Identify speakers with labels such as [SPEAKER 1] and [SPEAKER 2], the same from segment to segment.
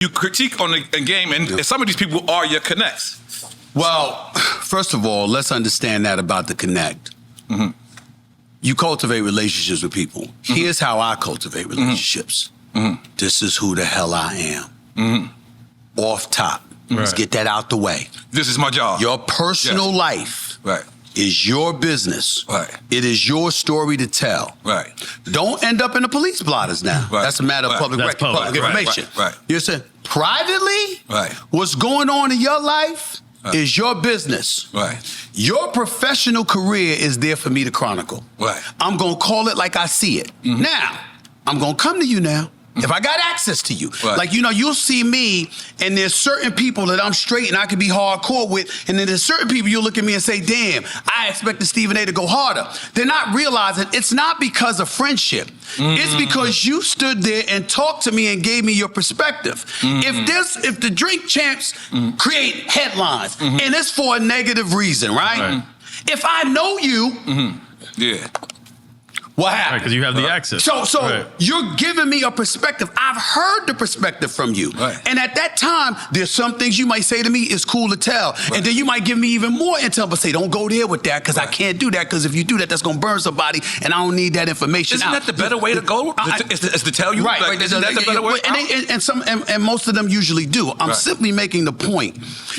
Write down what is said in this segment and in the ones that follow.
[SPEAKER 1] You critique on the game, and some of these people are your connects.
[SPEAKER 2] Well, first of all, let's understand that about the connect. Mm-hmm. You cultivate relationships with people. Mm-hmm. Here's how I cultivate relationships. Mm-hmm. This is who the hell I am. Mm-hmm. Off top. Let's get that out the way.
[SPEAKER 1] This is my job.
[SPEAKER 2] Your personal life is your business.
[SPEAKER 1] Right.
[SPEAKER 2] It is your story to tell.
[SPEAKER 1] Right.
[SPEAKER 2] Don't end up in the police blotters now.
[SPEAKER 1] Right.
[SPEAKER 2] That's a matter of public record, public information.
[SPEAKER 1] Right.
[SPEAKER 2] You said privately, what's going on in your life is your business.
[SPEAKER 1] Right.
[SPEAKER 2] Your professional career is there for me to chronicle.
[SPEAKER 1] Right.
[SPEAKER 2] I'm gonna call it like I see it. Mm-hmm. Now, I'm gonna come to you now. If I got access to you, like, you know, you'll see me and there's certain people that I'm straight and I can be hardcore with, and then there's certain people you'll look at me and say, damn, I expected Stephen A to go harder. They're not realizing it's not because of friendship. It's because you stood there and talked to me and gave me your perspective. If the drink champs create headlines and it's for a negative reason, right? If I know you, what happened?
[SPEAKER 3] Because you have the access.
[SPEAKER 2] So you're giving me a perspective. I've heard the perspective from you. And at that time, there's some things you might say to me is cool to tell. And then you might give me even more intel, but say, don't go there with that because I can't do that, because if you do that, that's going to burn somebody and I don't need that information.
[SPEAKER 1] Isn't that the better way to go? Is to tell you?
[SPEAKER 2] Right.
[SPEAKER 1] Isn't that the better way?
[SPEAKER 2] And most of them usually do. I'm simply making the point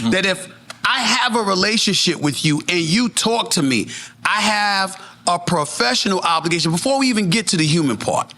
[SPEAKER 2] that if I have a relationship with you and you talk to me, I have a professional obligation before we even get to the human part.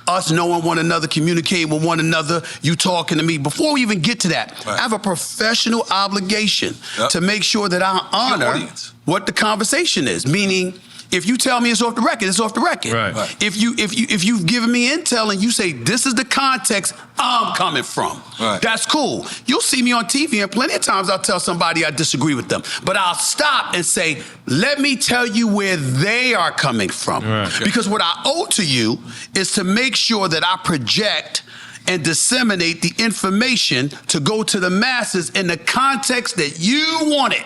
[SPEAKER 2] Us knowing one another, communicating with one another, you talking to me. Before we even get to that, I have a professional obligation to make sure that I honor what the conversation is. Meaning, if you tell me it's off the record, it's off the record. If you've given me intel and you say this is the context I'm coming from, that's cool. You'll see me on TV and plenty of times I'll tell somebody I disagree with them, but I'll stop and say, let me tell you where they are coming from. Because what I owe to you is to make sure that I project and disseminate the information to go to the masses in the context that you want it.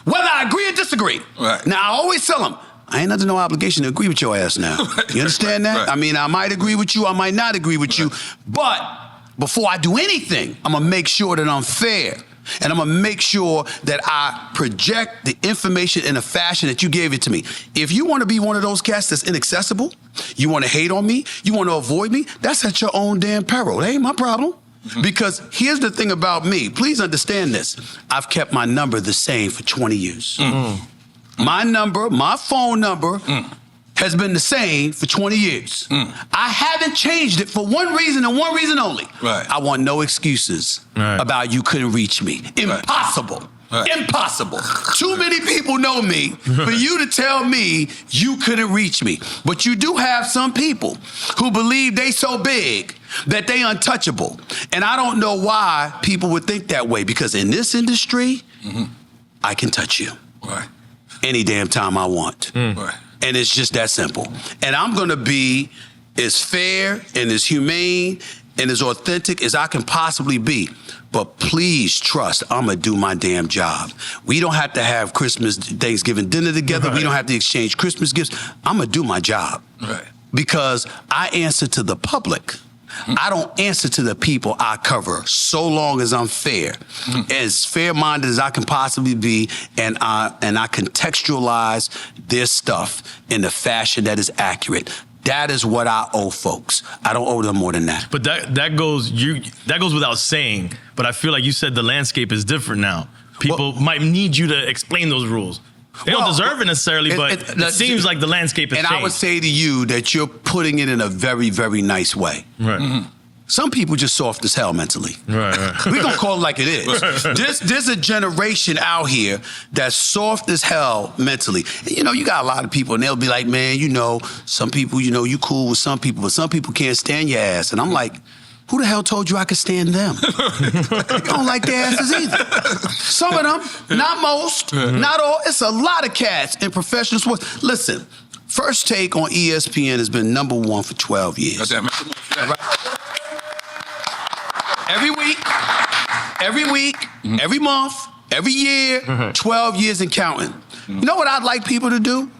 [SPEAKER 2] Whether I agree or disagree. Now, I always tell them, I ain't under no obligation to agree with your ass now. You understand that? I mean, I might agree with you, I might not agree with you, but before I do anything, I'm gonna make sure that I'm fair. And I'm gonna make sure that I project the information in a fashion that you gave it to me. If you wanna be one of those cats that's inaccessible, you wanna hate on me, you wanna avoid me, that's at your own damn peril. That ain't my problem. Because here's the thing about me. Please understand this. I've kept my number the same for 20 years. My number, my phone number, has been the same for 20 years. I haven't changed it for one reason and one reason only. I want no excuses about you couldn't reach me. Impossible. Impossible. Too many people know me for you to tell me you couldn't reach me. But you do have some people who believe they so big that they untouchable. And I don't know why people would think that way, because in this industry, I can touch you any damn time I want. And it's just that simple. And I'm gonna be as fair and as humane and as authentic as I can possibly be. But please trust, I'm gonna do my damn job. We don't have to have Christmas, Thanksgiving dinner together. We don't have to exchange Christmas gifts. I'm gonna do my job. Because I answer to the public. I don't answer to the people I cover, so long as I'm fair, as fair-minded as I can possibly be, and I contextualize their stuff in a fashion that is accurate. That is what I owe folks. I don't owe them more than that.
[SPEAKER 3] But that goes without saying. But I feel like you said the landscape is different now. People might need you to explain those rules. They don't deserve it necessarily, but it seems like the landscape has changed.
[SPEAKER 2] And I would say to you that you're putting it in a very, very nice way. Some people just soft as hell mentally. We're gonna call it like it is. There's a generation out here that's soft as hell mentally. And, you know, you got a lot of people and they'll be like, man, you know, some people, you know, you cool with some people, but some people can't stand your ass. And I'm like, who the hell told you I could stand them? You don't like their asses either. Some of them, not most, not all. It's a lot of cats in professional sports. Listen, First Take on ESPN has been #1 for 12 years. Every week, every month, every year, 12 years and counting. You know what I'd like people to do?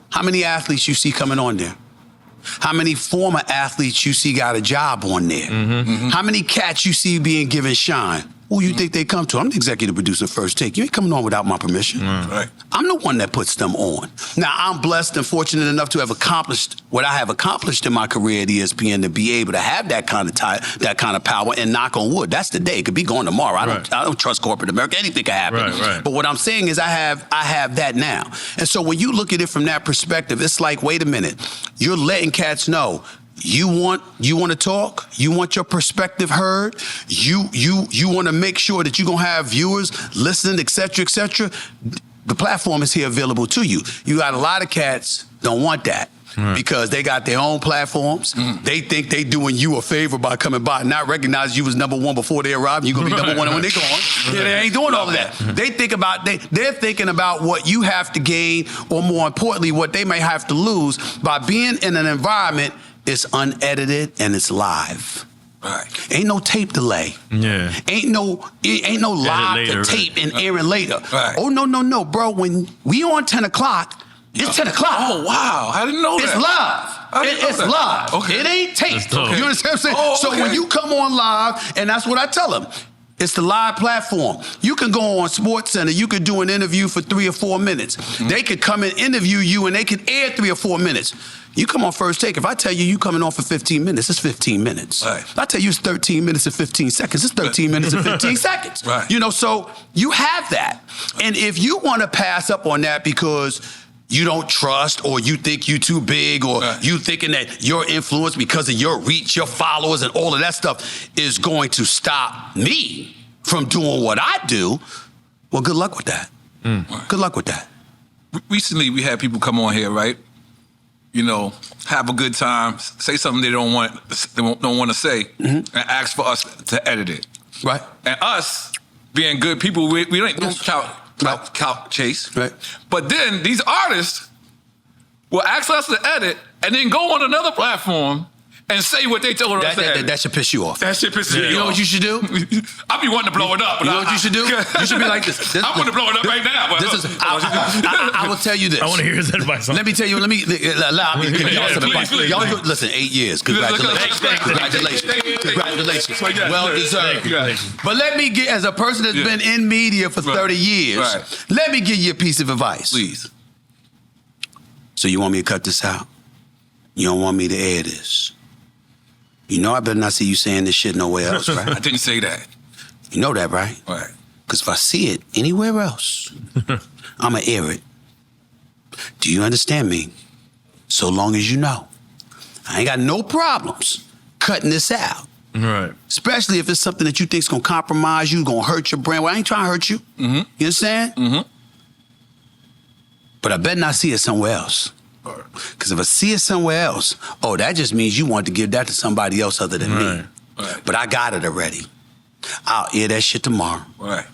[SPEAKER 2] How many athletes you see coming on there? How many former athletes you see got a job on there? How many cats you see being given shine? Who you think they come to? I'm the executive producer of First Take. You ain't coming on without my permission.
[SPEAKER 1] Right.
[SPEAKER 2] I'm the one that puts them on. Now, I'm blessed and fortunate enough to have accomplished what I have accomplished in my career at ESPN, to be able to have that kind of power, and knock on wood. That's the day. It could be going tomorrow. I don't trust corporate America. Anything can happen.
[SPEAKER 3] Right.
[SPEAKER 2] But what I'm saying is I have that now. And so when you look at it from that perspective, it's like, wait a minute. You're letting cats know. You want to talk? You want your perspective heard? You want to make sure that you're going to have viewers listening, et cetera, et cetera? The platform is here available to you. You got a lot of cats don't want that. Because they got their own platforms. They think they doing you a favor by coming by, not recognize you was number one before they arrived. You're gonna be number one when they gone. Yeah, they ain't doing all of that. They're thinking about what you have to gain, or more importantly, what they may have to lose by being in an environment. It's unedited and it's live.
[SPEAKER 1] Right.
[SPEAKER 2] Ain't no tape delay.
[SPEAKER 3] Yeah.
[SPEAKER 2] Ain't no live
[SPEAKER 3] later,
[SPEAKER 2] to tape and airing later.
[SPEAKER 1] Right.
[SPEAKER 2] Oh no, bro. When we on 10 o'clock, it's 10 o'clock.
[SPEAKER 1] Oh wow, I didn't know that.
[SPEAKER 2] It's live.
[SPEAKER 1] Okay.
[SPEAKER 2] It ain't taped.
[SPEAKER 3] Okay.
[SPEAKER 2] You understand what I'm saying?
[SPEAKER 1] Oh,
[SPEAKER 2] So when you come on live, and that's what I tell them. It's the live platform. You can go on SportsCenter. You could do an interview for 3 or 4 minutes. They could come and interview you, and they could air 3 or 4 minutes. You come on First Take. If I tell you coming on for 15 minutes, it's 15 minutes.
[SPEAKER 1] Right.
[SPEAKER 2] If I tell you it's 13 minutes and 15 seconds, it's 13 minutes and 15 seconds.
[SPEAKER 1] Right.
[SPEAKER 2] You know, so you have that. And if you want to pass up on that because you don't trust, or you think you too big, or you thinking that your influence because of your reach, your followers, and all of that stuff is going to stop me from doing what I do, well, good luck with that. Good luck with that.
[SPEAKER 1] Recently, we had people come on here, right? You know, have a good time, say something they don't want to say, and ask for us to edit it.
[SPEAKER 2] Right.
[SPEAKER 1] And us being good people, we don't count chase.
[SPEAKER 2] Right.
[SPEAKER 1] But then these artists will ask us to edit and then go on another platform and say what they told us to edit.
[SPEAKER 2] That should piss you off.
[SPEAKER 1] That shit pisses me off.
[SPEAKER 2] You know what you should do?
[SPEAKER 1] I be wanting to blow it up. But
[SPEAKER 2] You know what you should do? You should be like this.
[SPEAKER 1] I want to blow it up right now. But
[SPEAKER 2] I will tell you this.
[SPEAKER 3] I want to hear his advice.
[SPEAKER 2] Let me tell you. Allow me to give y'all some
[SPEAKER 1] Please,
[SPEAKER 2] advice.
[SPEAKER 1] please,
[SPEAKER 2] Y'all
[SPEAKER 1] please.
[SPEAKER 2] Listen, 8 years. Congratulations. Congratulations. Well deserved. But let me get, as a person that's been in media for 30 years, let me give you a piece of advice.
[SPEAKER 1] Please.
[SPEAKER 2] So you want me to cut this out? You don't want me to air this? You know I better not see you saying this shit nowhere else, right?
[SPEAKER 1] I didn't say that.
[SPEAKER 2] You know that, right?
[SPEAKER 1] Right.
[SPEAKER 2] Because if I see it anywhere else, I'm going to air it. Do you understand me? So long as you know. I ain't got no problems cutting this out.
[SPEAKER 3] Right.
[SPEAKER 2] Especially if it's something that you think's going to compromise you, going to hurt your brand. Well, I ain't trying to hurt you. You understand? But I better not see it somewhere else. Because if I see it somewhere else, that just means you want to give that to somebody else other than me.
[SPEAKER 1] Right.
[SPEAKER 2] But I got it already. I'll air that shit tomorrow.
[SPEAKER 1] Right.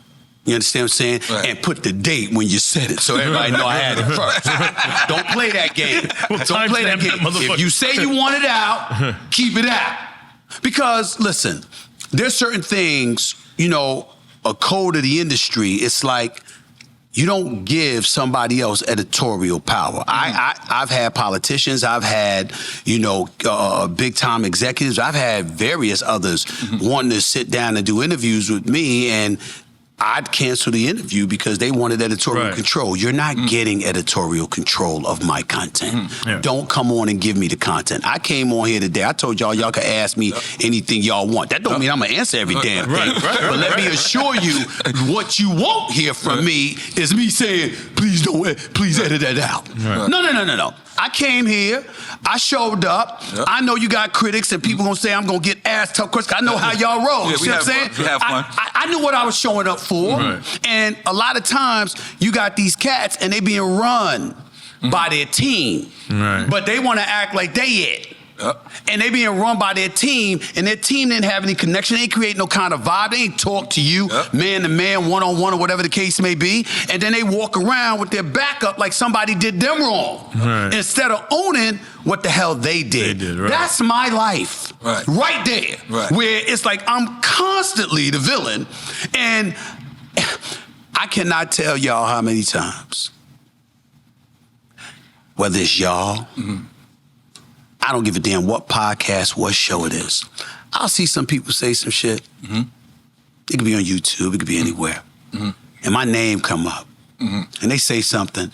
[SPEAKER 2] You understand what I'm saying?
[SPEAKER 1] Right.
[SPEAKER 2] And put the date when you said it so everybody know I had it first. Don't play that game. Don't play that game. If you say you want it out, keep it out. Because, listen, there's certain things, a code of the industry, it's like, you don't give somebody else editorial power. I've had politicians, I've had, big time executives, I've had various others wanting to sit down and do interviews with me, and I'd cancel the interview because they wanted editorial control. You're not getting editorial control of my content. Don't come on and give me the content. I came on here today. I told y'all could ask me anything y'all want. That don't mean I'm going to answer every damn thing. But let me assure you, what you won't hear from me is me saying, please edit that out. No. I came here, I showed up. I know you got critics and people gonna say I'm gonna get ass tough questions. I know how y'all roll. See what I'm saying?
[SPEAKER 1] We have fun.
[SPEAKER 2] I knew what I was showing up for. And a lot of times you got these cats and they being run by their team. But they wanna act like they it. And they being run by their team, and their team didn't have any connection. They ain't create no kind of vibe. They ain't talk to you, man to man, one-on-one, or whatever the case may be. And then they walk around with their back up like somebody did them wrong. Instead of owning what the hell they did. That's my life. Right there. Where it's like I'm constantly the villain. And I cannot tell y'all how many times, whether it's y'all, I don't give a damn what podcast, what show it is. I'll see some people say some shit. Mm-hmm. It could be on YouTube. It could be anywhere. Mm-hmm. And my name come up. Mm-hmm. And they say something.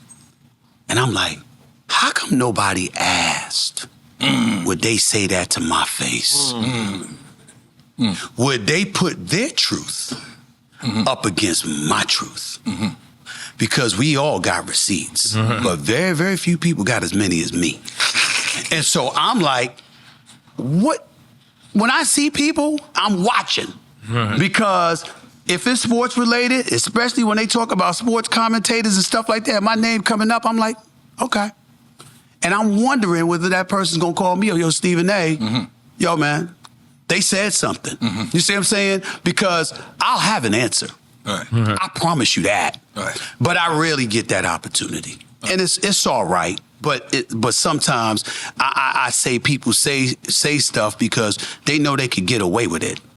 [SPEAKER 2] And I'm like, how come nobody asked? Would they say that to my face? Would they put their truth up against my truth? Because we all got receipts, but very, very few people got as many as me. And so I'm like, what? When I see people, I'm watching. Because if it's sports related, especially when they talk about sports commentators and stuff like that, my name coming up, I'm like, okay. And I'm wondering whether that person's gonna call me or yo, Stephen A. Yo, man, they said something. You see what I'm saying? Because I'll have an answer.
[SPEAKER 1] Right.
[SPEAKER 2] I promise you that.
[SPEAKER 1] Right.
[SPEAKER 2] But I rarely get that opportunity. And it's all right. But sometimes I say people say stuff because they know they could get away with it.